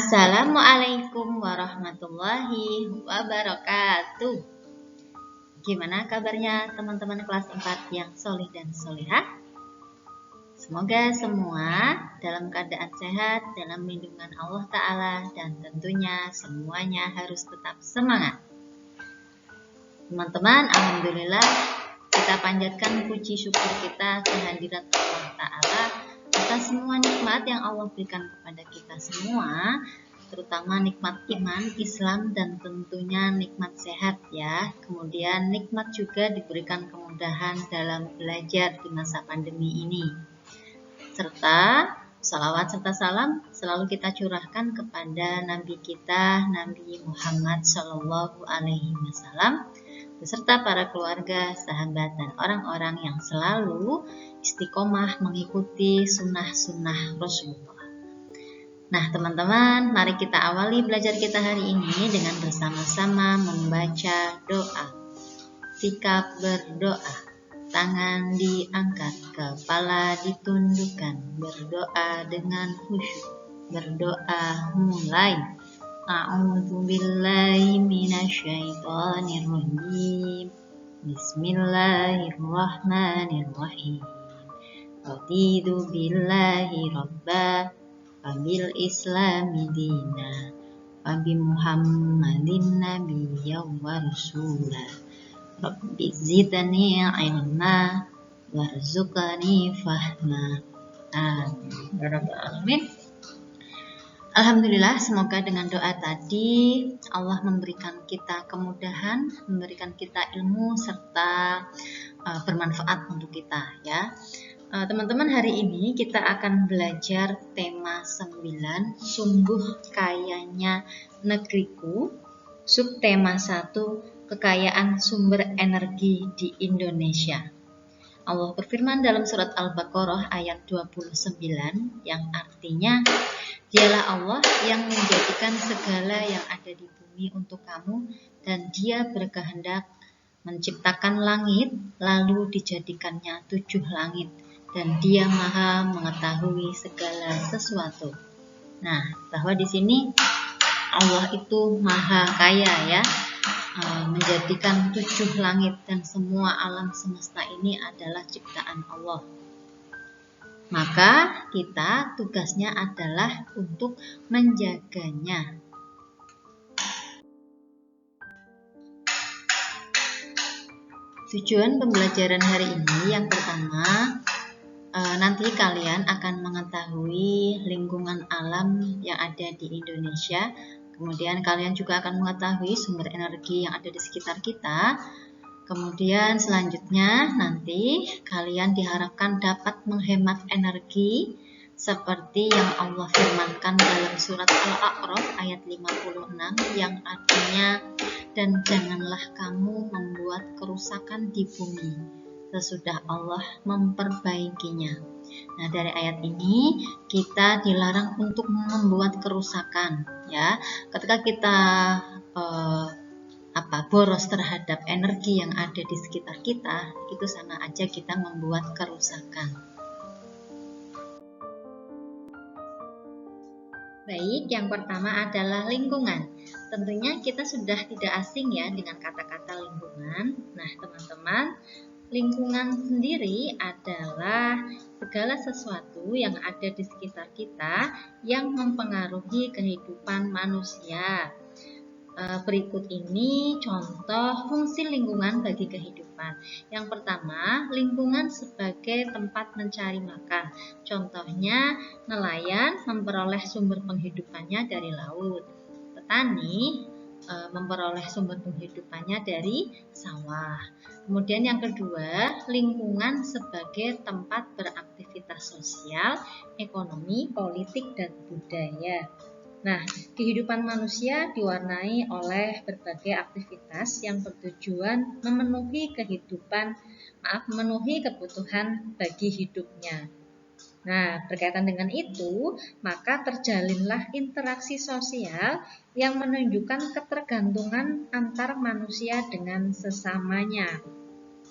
Assalamualaikum warahmatullahi wabarakatuh. Gimana kabarnya teman-teman kelas 4 yang solih dan solihah? Semoga semua dalam keadaan sehat, dalam lindungan Allah Ta'ala, dan tentunya semuanya harus tetap semangat. Teman-teman, alhamdulillah kita panjatkan puji syukur kita kehadirat Allah Ta'ala atas semua nikmat yang Allah berikan kepada kita semua, terutama nikmat iman, Islam, dan tentunya nikmat sehat ya. Kemudian nikmat juga diberikan kemudahan dalam belajar di masa pandemi ini. Serta salawat serta salam selalu kita curahkan kepada Nabi kita, Nabi Muhammad Shallallahu Alaihi Wasallam, beserta para keluarga, sahabat, dan orang-orang yang selalu istiqomah mengikuti sunnah-sunnah Rasulullah. Nah teman-teman, mari kita awali belajar kita hari ini dengan bersama-sama membaca doa. Sikap berdoa, tangan diangkat, kepala ditundukkan, berdoa dengan khusyuk. Berdoa mulai. A'udzu billahi minasyaitonir rajim. Bismillahirrahmanirrahim. Raditu billahi rabba wa bil islami dina wa bi Muhammadin nabiyya wa rasula. Rabbi zidni ilma warzuqni fahma. Amin. Alhamdulillah, semoga dengan doa tadi Allah memberikan kita kemudahan, memberikan kita ilmu serta bermanfaat untuk kita ya. Teman-teman, hari ini kita akan belajar tema 9, sungguh kayanya negeriku. Subtema 1, kekayaan sumber energi di Indonesia. Allah berfirman dalam surat Al-Baqarah ayat 29 yang artinya, Dialah Allah yang menjadikan segala yang ada di bumi untuk kamu, dan Dia berkehendak menciptakan langit, lalu dijadikannya 7 langit, dan Dia Maha mengetahui segala sesuatu. Nah, bahwa di sini Allah itu Maha Kaya ya, menjadikan 7 langit, dan semua alam semesta ini adalah ciptaan Allah. Maka kita tugasnya adalah untuk menjaganya. Tujuan pembelajaran hari ini yang pertama, nanti kalian akan mengetahui lingkungan alam yang ada di Indonesia. Kemudian kalian juga akan mengetahui sumber energi yang ada di sekitar kita. Kemudian selanjutnya nanti kalian diharapkan dapat menghemat energi seperti yang Allah firmankan dalam surat Al-A'raf ayat 56 yang artinya, dan janganlah kamu membuat kerusakan di bumi sesudah Allah memperbaikinya. Nah, dari ayat ini kita dilarang untuk membuat kerusakan ya. Ketika kita boros terhadap energi yang ada di sekitar kita, itu sama aja kita membuat kerusakan. Baik, yang pertama adalah lingkungan. Tentunya kita sudah tidak asing ya dengan kata-kata lingkungan. Nah teman-teman, lingkungan sendiri adalah segala sesuatu yang ada di sekitar kita yang mempengaruhi kehidupan manusia. Berikut ini contoh fungsi lingkungan bagi kehidupan. Yang pertama, lingkungan sebagai tempat mencari makan. Contohnya, nelayan memperoleh sumber penghidupannya dari laut. Petani memperoleh sumber penghidupannya dari sawah. Kemudian yang kedua, lingkungan sebagai tempat beraktivitas sosial, ekonomi, politik, dan budaya. Nah, kehidupan manusia diwarnai oleh berbagai aktivitas yang bertujuan memenuhi kebutuhan bagi hidupnya. Nah, berkaitan dengan itu, maka terjalinlah interaksi sosial yang menunjukkan ketergantungan antar manusia dengan sesamanya.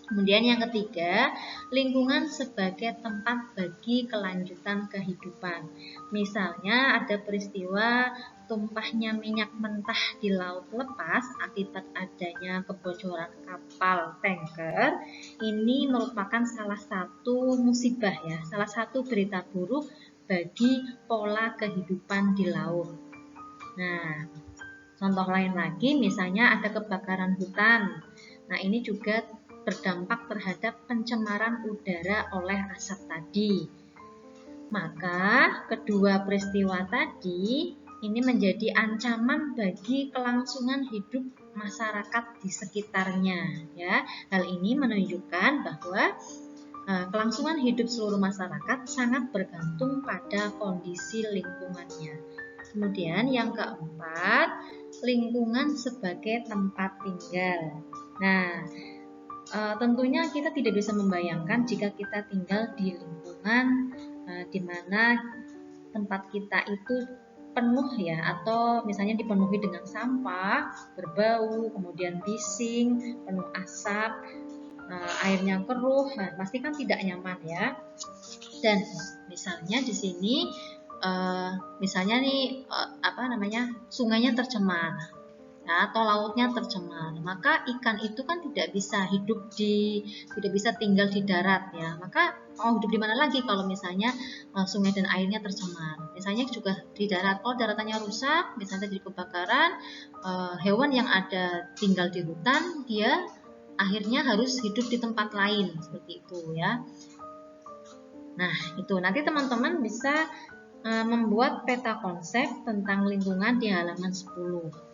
Kemudian yang ketiga, lingkungan sebagai tempat bagi kelanjutan kehidupan. Misalnya ada peristiwa tumpahnya minyak mentah di laut lepas akibat adanya kebocoran kapal tanker. Ini merupakan salah satu musibah ya, salah satu berita buruk bagi pola kehidupan di laut. Nah, contoh lain lagi misalnya ada kebakaran hutan. Nah, ini juga berdampak terhadap pencemaran udara oleh asap tadi. Maka kedua peristiwa tadi ini menjadi ancaman bagi kelangsungan hidup masyarakat di sekitarnya ya. Hal ini menunjukkan bahwa kelangsungan hidup seluruh masyarakat sangat bergantung pada kondisi lingkungannya. Kemudian yang keempat, lingkungan sebagai tempat tinggal. Nah, tentunya kita tidak bisa membayangkan jika kita tinggal di lingkungan di mana tempat kita itu penuh ya, atau misalnya dipenuhi dengan sampah, berbau, kemudian bising, penuh asap, airnya keruh, nah, pasti kan tidak nyaman ya. Dan misalnya di sini, misalnya nih sungainya tercemar. Nah, atau lautnya tercemar, maka ikan itu kan tidak bisa tinggal di darat ya. Maka mau hidup di mana lagi kalau misalnya sungai dan airnya tercemar? Misalnya juga di darat, kalau daratannya rusak, misalnya terjadi kebakaran, hewan yang ada tinggal di hutan, dia akhirnya harus hidup di tempat lain seperti itu ya. Nah, itu nanti teman-teman bisa membuat peta konsep tentang lingkungan di halaman 10.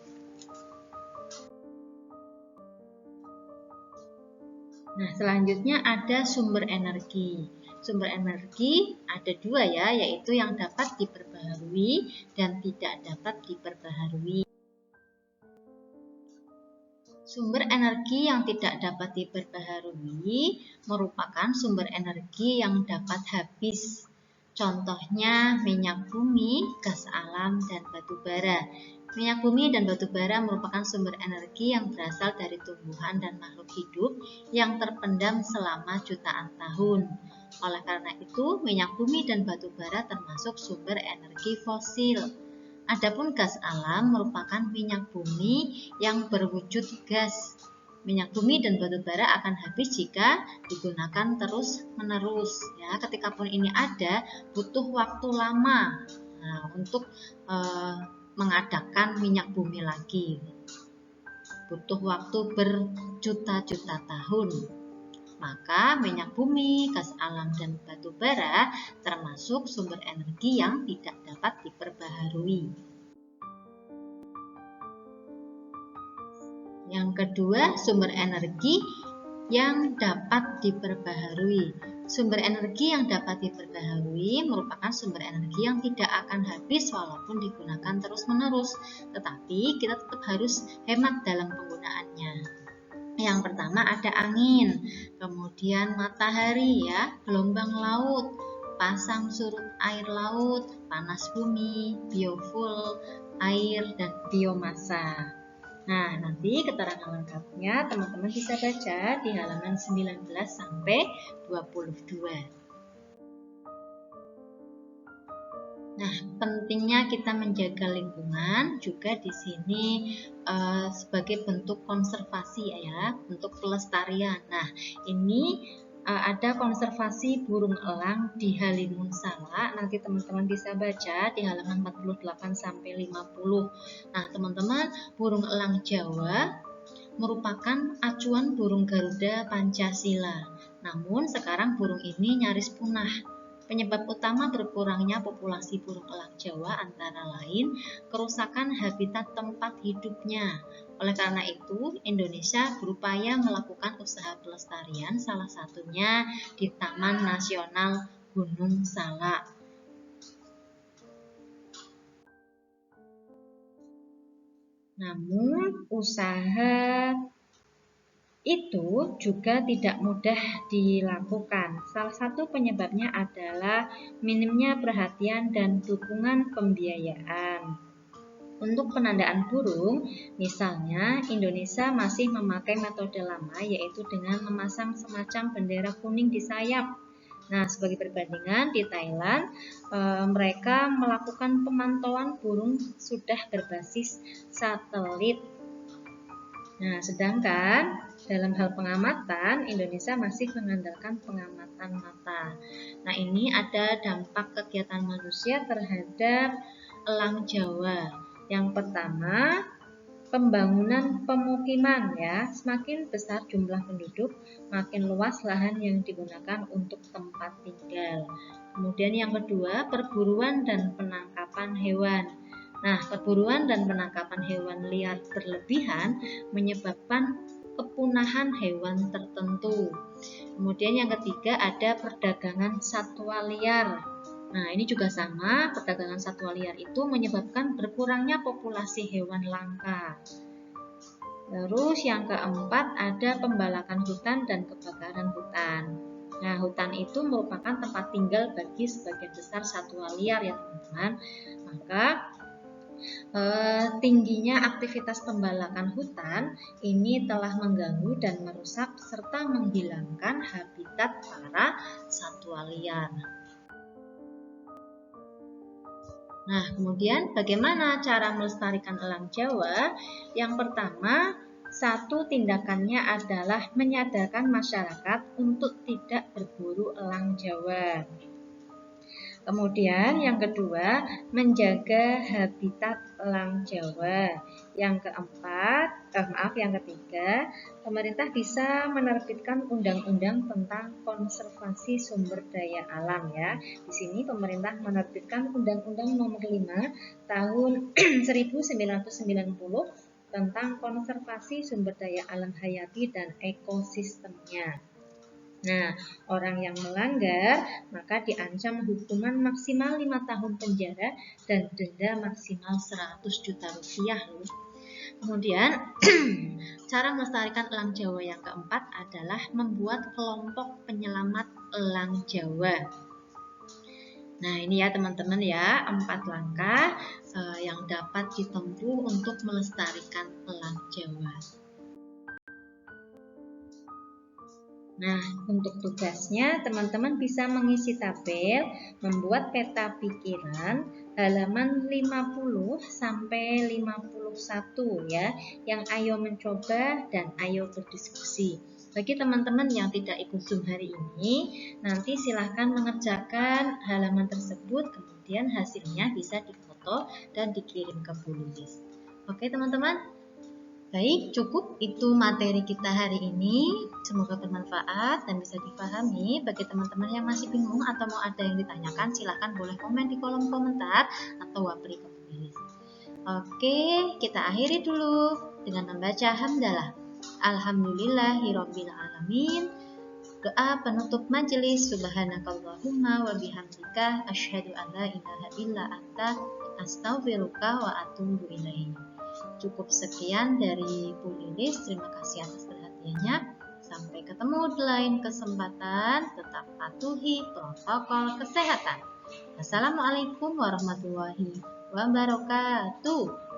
Nah, selanjutnya ada sumber energi. Sumber energi ada dua ya, yaitu yang dapat diperbaharui dan tidak dapat diperbaharui. Sumber energi yang tidak dapat diperbaharui merupakan sumber energi yang dapat habis. Contohnya minyak bumi, gas alam, dan batu bara. Minyak bumi dan batu bara merupakan sumber energi yang berasal dari tumbuhan dan makhluk hidup yang terpendam selama jutaan tahun. Oleh karena itu, minyak bumi dan batu bara termasuk sumber energi fosil. Adapun gas alam merupakan minyak bumi yang berwujud gas. Minyak bumi dan batu bara akan habis jika digunakan terus-menerus. Ya, ketika pun ini ada, butuh waktu lama untuk mengadakan minyak bumi lagi. Butuh waktu berjuta-juta tahun. Maka minyak bumi, gas alam, dan batu bara termasuk sumber energi yang tidak dapat diperbaharui. Yang kedua, sumber energi yang dapat diperbaharui. Sumber energi yang dapat diperbaharui merupakan sumber energi yang tidak akan habis walaupun digunakan terus-menerus, tetapi kita tetap harus hemat dalam penggunaannya. Yang pertama ada angin, kemudian matahari ya, gelombang laut, pasang surut air laut, panas bumi, biofuel, air, dan biomasa. Nah, nanti keterangan lengkapnya teman-teman bisa baca di halaman 19 sampai 22. Nah, pentingnya kita menjaga lingkungan juga di sini sebagai bentuk konservasi ya, bentuk pelestarian. Nah, ini ada konservasi burung elang di Halimun Salak. Nanti teman-teman bisa baca di halaman 48 sampai 50. Nah, teman-teman, burung elang Jawa merupakan acuan burung Garuda Pancasila. Namun sekarang burung ini nyaris punah. Penyebab utama berkurangnya populasi burung elang Jawa antara lain kerusakan habitat tempat hidupnya. Oleh karena itu, Indonesia berupaya melakukan usaha pelestarian, salah satunya di Taman Nasional Gunung Salak. Namun, usaha itu juga tidak mudah dilakukan. Salah satu penyebabnya adalah minimnya perhatian dan dukungan pembiayaan. Untuk penandaan burung, misalnya Indonesia masih memakai metode lama, yaitu dengan memasang semacam bendera kuning di sayap. Nah, sebagai perbandingan di Thailand, mereka melakukan pemantauan burung sudah berbasis satelit. Nah, sedangkan dalam hal pengamatan, Indonesia masih mengandalkan pengamatan mata. Nah, ini ada dampak kegiatan manusia terhadap elang Jawa. Yang pertama, pembangunan pemukiman ya. Semakin besar jumlah penduduk, makin luas lahan yang digunakan untuk tempat tinggal. Kemudian yang kedua, perburuan dan penangkapan hewan. Nah, perburuan dan penangkapan hewan liar berlebihan menyebabkan kepunahan hewan tertentu. Kemudian yang ketiga, ada perdagangan satwa liar. Nah, ini juga sama, perdagangan satwa liar itu menyebabkan berkurangnya populasi hewan langka. Terus yang keempat, ada pembalakan hutan dan kebakaran hutan. Nah, hutan itu merupakan tempat tinggal bagi sebagian besar satwa liar ya teman-teman. Maka tingginya aktivitas pembalakan hutan ini telah mengganggu dan merusak serta menghilangkan habitat para satwa liar. Nah, kemudian bagaimana cara melestarikan elang Jawa? Yang pertama, satu tindakannya adalah menyadarkan masyarakat untuk tidak berburu elang Jawa. Kemudian yang kedua, menjaga habitat elang Jawa. Yang ketiga, pemerintah bisa menerbitkan undang-undang tentang konservasi sumber daya alam ya. Di sini pemerintah menerbitkan Undang-Undang Nomor 5 Tahun 1990 tentang konservasi sumber daya alam hayati dan ekosistemnya. Nah, orang yang melanggar maka diancam hukuman maksimal 5 tahun penjara dan denda maksimal 100 juta rupiah loh. Kemudian, cara melestarikan elang Jawa yang keempat adalah membuat kelompok penyelamat elang Jawa. Nah, ini ya teman-teman ya, 4 langkah yang dapat ditempuh untuk melestarikan elang Jawa. Nah, untuk tugasnya teman-teman bisa mengisi tabel, membuat peta pikiran halaman 50 sampai 51 ya, yang ayo mencoba dan ayo berdiskusi. Bagi teman-teman yang tidak ikut Zoom hari ini, nanti silahkan mengerjakan halaman tersebut, kemudian hasilnya bisa difoto dan dikirim ke Bu Lilis. Oke teman-teman? Baik, cukup itu materi kita hari ini. Semoga bermanfaat dan bisa dipahami. Bagi teman-teman yang masih bingung atau mau ada yang ditanyakan, silahkan boleh komen di kolom komentar atau wapri ke Bu Lilis. Oke, kita akhiri dulu dengan membaca hamdalah. Alhamdulillahirobbilalamin. Doa penutup majelis. Subhanakallahumma wa bihamdika asyhadu an la ilaha illa anta astaghfiruka wa atubu ilaik. Cukup sekian dari Bu Lilis. Terima kasih atas perhatiannya. Sampai ketemu di lain kesempatan. Tetap patuhi protokol kesehatan. Assalamualaikum warahmatullahi wabarakatuh.